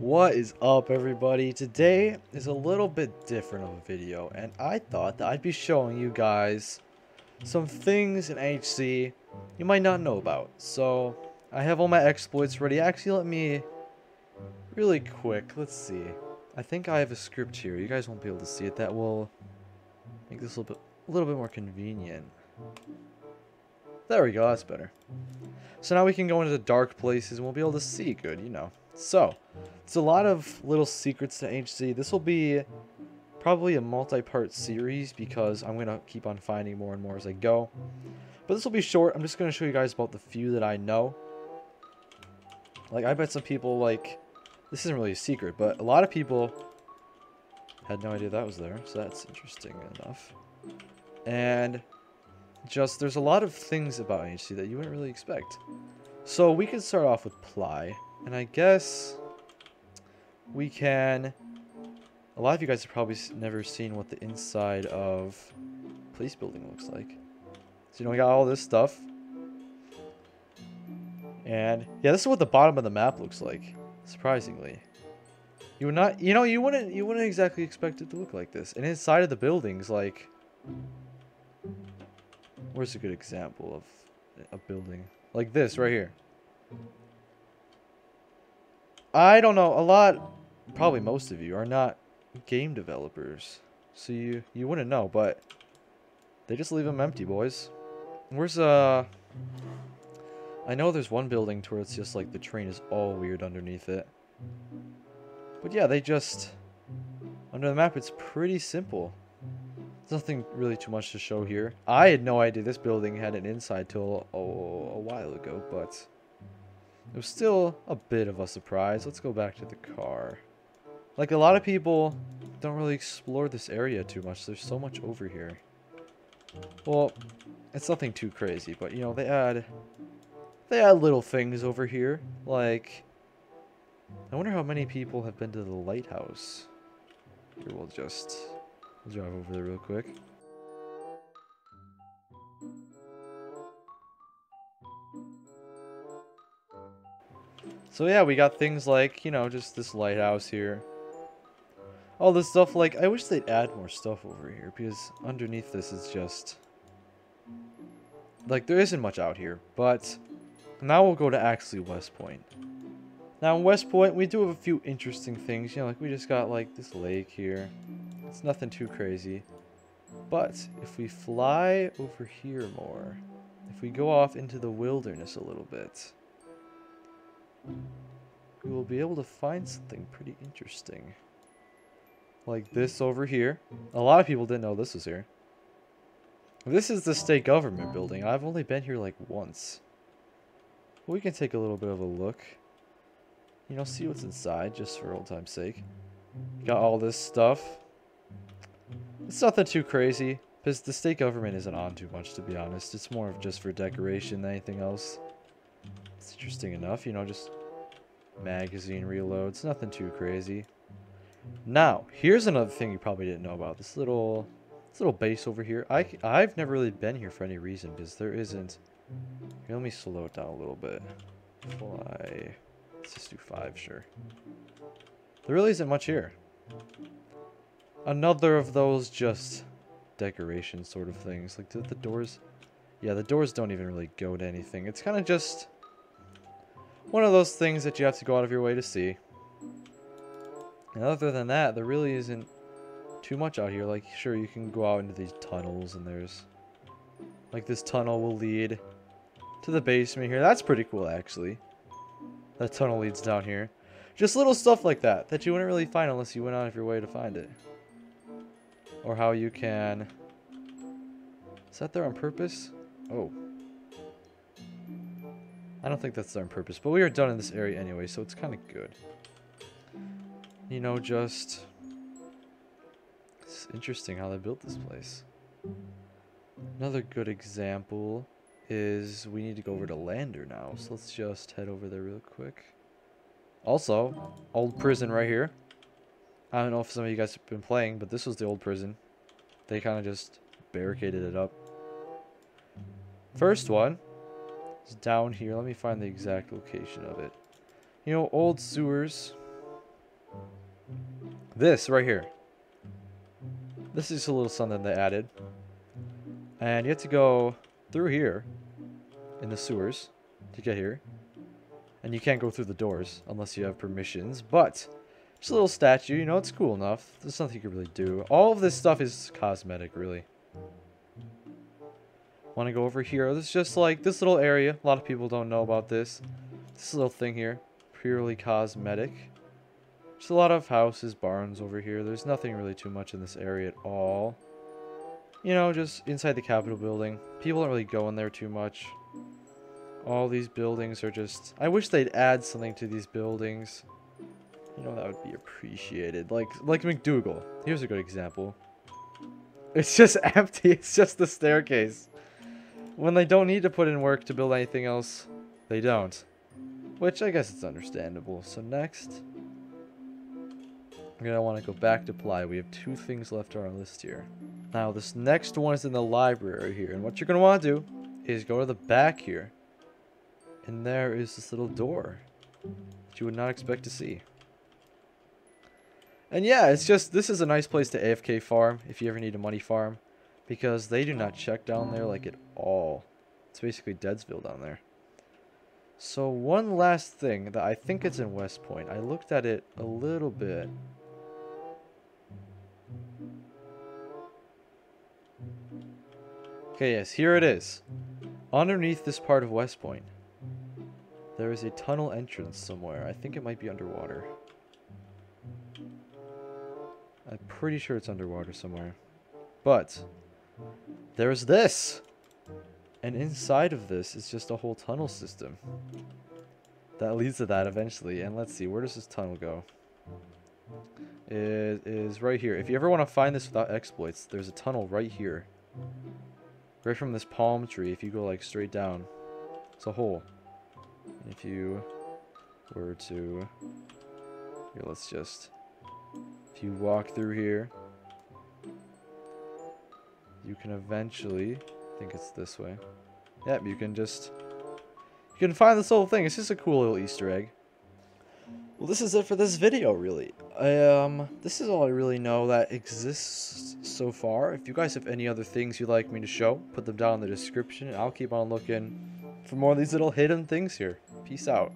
What is up, everybody? Today is a little bit different of a video, and I thought that I'd be showing you guys some things in NHC you might not know about. So I have all my exploits ready. Actually, let me really quick, let's see. I think I have a script here. You guys won't be able to see it. That will make this a little bit more convenient. There we go, that's better. So now we can go into the dark places and we'll be able to see good, you know. So, it's a lot of little secrets to HC. This will be probably a multi-part series because I'm going to keep on finding more and more as I go. But this will be short. I'm just going to show you guys about the few that I know. Like, I bet some people, like, this isn't really a secret, but a lot of people had no idea that was there. So that's interesting enough. And just, there's a lot of things about NHC that you wouldn't really expect. So we can start off with Ply. And I guess we can... A lot of you guys have probably never seen what the inside of place building looks like. So, you know, we got all this stuff. And, yeah, this is what the bottom of the map looks like, surprisingly. You would not, you wouldn't exactly expect it to look like this. And inside of the buildings, like... Where's a good example of a building? Like this, right here. I don't know, a lot, probably most of you, are not game developers. So you wouldn't know, but they just leave them empty, boys. Where's, I know there's one building to where it's just like the train is all weird underneath it. But yeah, they just, under the map, it's pretty simple. There's nothing really too much to show here. I had no idea this building had an inside till a while ago, but it was still a bit of a surprise. Let's go back to the car. Like, a lot of people don't really explore this area too much. There's so much over here. Well, it's nothing too crazy, but, you know, they add little things over here. Like, I wonder how many people have been to the Lighthouse. Here, we'll drive over there real quick. So yeah, we got things like, you know, just this lighthouse here. All this stuff, like, I wish they'd add more stuff over here, because underneath this is just... Like, there isn't much out here, but... Now we'll go to actually West Point. Now in West Point, we do have a few interesting things, you know, like we just got, like, this lake here. It's nothing too crazy. But, if we fly over here more, if we go off into the wilderness a little bit... we will be able to find something pretty interesting. Like this over here. A lot of people didn't know this was here. This is the state government building. I've only been here like once. We can take a little bit of a look. You know, see what's inside, just for old time's sake. Got all this stuff. It's nothing too crazy, because the state government isn't on too much, to be honest. It's more of just for decoration than anything else. It's interesting enough, you know, just magazine reloads, nothing too crazy. Now, here's another thing you probably didn't know about. This little base over here. I've never really been here for any reason, because there isn't... Here, let me slow it down a little bit. Fly... Let's just do 5, sure. There really isn't much here. Another of those just decoration sort of things. Like, the doors... Yeah, the doors don't even really go to anything. It's kind of just... one of those things that you have to go out of your way to see. And other than that, there really isn't too much out here. Like, sure, you can go out into these tunnels, and there's... Like, this tunnel will lead to the basement here. That's pretty cool, actually. That tunnel leads down here. Just little stuff like that, that you wouldn't really find unless you went out of your way to find it. Or how you can... Is that there on purpose? Oh. I don't think that's there on purpose, but we are done in this area anyway, so it's kind of good. You know, just... It's interesting how they built this place. Another good example is we need to go over to Lander now, so let's just head over there real quick. Also, old prison right here. I don't know if some of you guys have been playing, but this was the old prison. They kind of just barricaded it up. First one is down here. Let me find the exact location of it. You know, old sewers. This right here. This is just a little something they added. And you have to go through here in the sewers to get here. And you can't go through the doors unless you have permissions. But just a little statue, you know, it's cool enough. There's nothing you can really do. All of this stuff is cosmetic, really. Want to go over here? This is just like this little area. A lot of people don't know about this. This little thing here, purely cosmetic. Just a lot of houses, barns over here. There's nothing really too much in this area at all. You know, just inside the Capitol building. People don't really go in there too much. All these buildings are just... I wish they'd add something to these buildings. You know, that would be appreciated. Like McDougal. Here's a good example. It's just empty. It's just the staircase. When they don't need to put in work to build anything else, they don't. Which I guess it's understandable. So next, we're going to want to go back to Ply. We have 2 things left on our list here. Now this next one is in the library here. And what you're going to want to do is go to the back here. And there is this little door that you would not expect to see. And yeah, it's just, this is a nice place to AFK farm if you ever need a money farm. Because they do not check down there like at all. It's basically Deadsville down there. So one last thing that I think it's in West Point. I looked at it a little bit. Okay, yes, here it is. Underneath this part of West Point, there is a tunnel entrance somewhere. I think it might be underwater. I'm pretty sure it's underwater somewhere. But there's this. And inside of this is just a whole tunnel system. That leads to that eventually. And let's see, where does this tunnel go? It is right here. If you ever want to find this without exploits, there's a tunnel right here. Right from this palm tree, if you go like straight down. It's a hole. And if you were to... Here, let's just... If you walk through here, you can eventually... I think it's this way. Yep, you can just... You can find this whole thing. It's just a cool little Easter egg. Well, this is it for this video, really. This is all I really know that exists so far. If you guys have any other things you'd like me to show, put them down in the description. I'll keep on looking for more of these little hidden things here. Peace out.